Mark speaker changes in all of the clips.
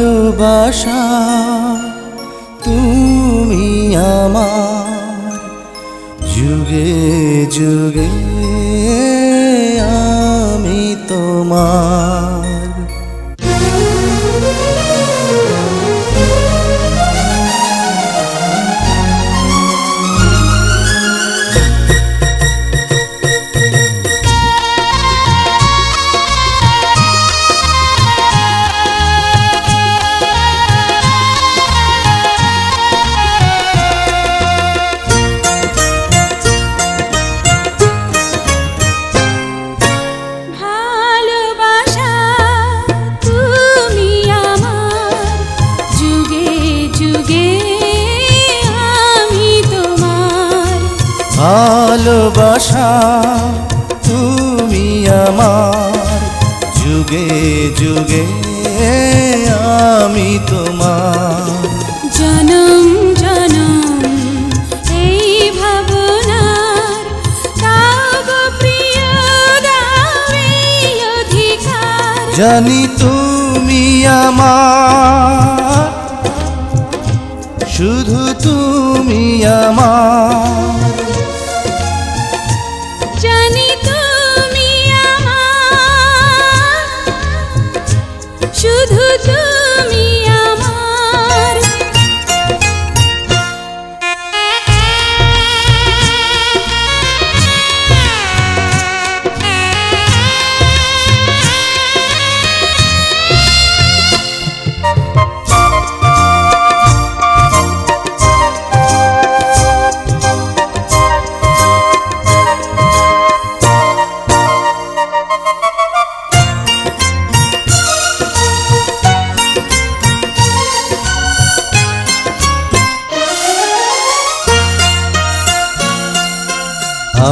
Speaker 1: ভালোবাসা তুমি আমার, যুগে যুগে আমি তোমার। ভালোবাসা তুমি আমার, যুগে যুগে আমি তোমার।
Speaker 2: জনম জনম এই ভাবনার তাব প্রিয় দাও এই অধিকার।
Speaker 1: জানি তুমি আমার, শুধু তুমি আমার।
Speaker 2: জানি তুমি আমার, শুধু তুমি আমার।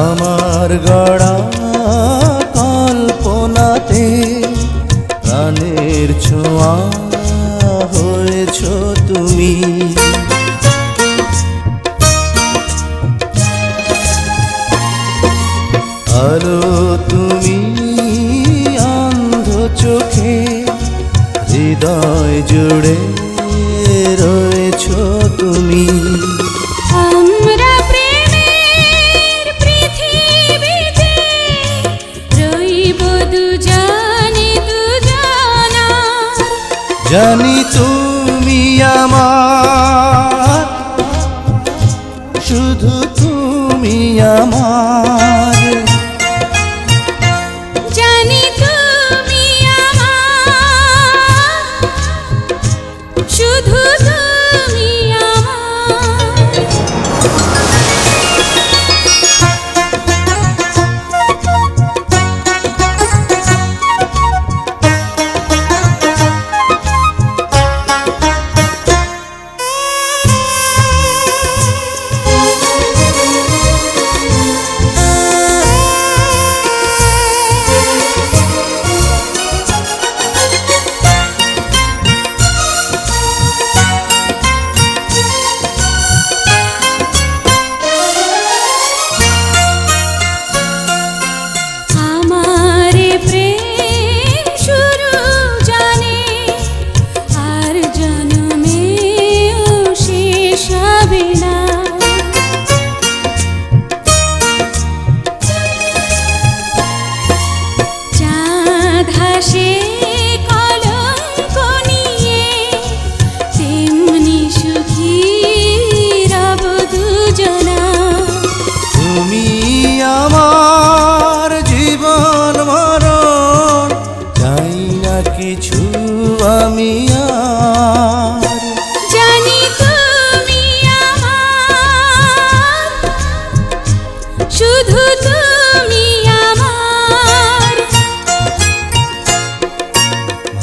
Speaker 1: আমার গড়া কল্পনাতে প্রাণের ছোঁয়া হয়েছ তুমি। আলো তুমি অন্ধ চোখে, হৃদয় জুড়ে রয়েছ তুমি।
Speaker 2: আমরা প্রেমের পৃথিবীতে রইব দুজনে দুজনা।
Speaker 1: জানি তুমি আমার, শুধু তুমি আমার।
Speaker 2: জানি তুমি আমার, শুধু তুমি আমার।
Speaker 1: কিছু আমি আর।
Speaker 2: জানি তুমি আমার, শুধু তুমি আমার।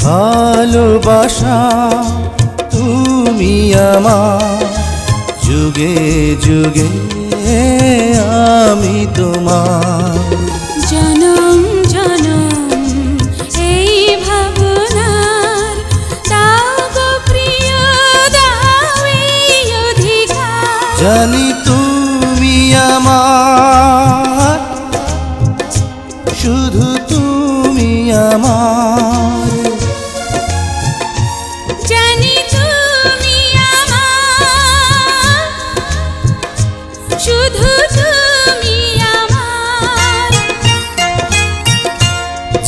Speaker 1: ভালোবাসা তুমি আমার, যুগে যুগে আমি তোমার।
Speaker 2: জনম জনম এই ভাবনার দাও গো প্রিয় দাও এই অধিকার।
Speaker 1: জানি তুমি আমার, শুধু তুমি আমার।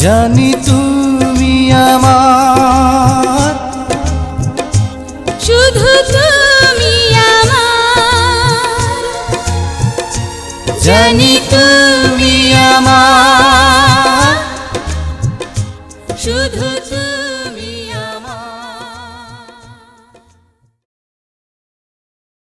Speaker 1: জানি তুমি আমার,
Speaker 2: শুধু তুমি আমার,
Speaker 1: জানি তুমি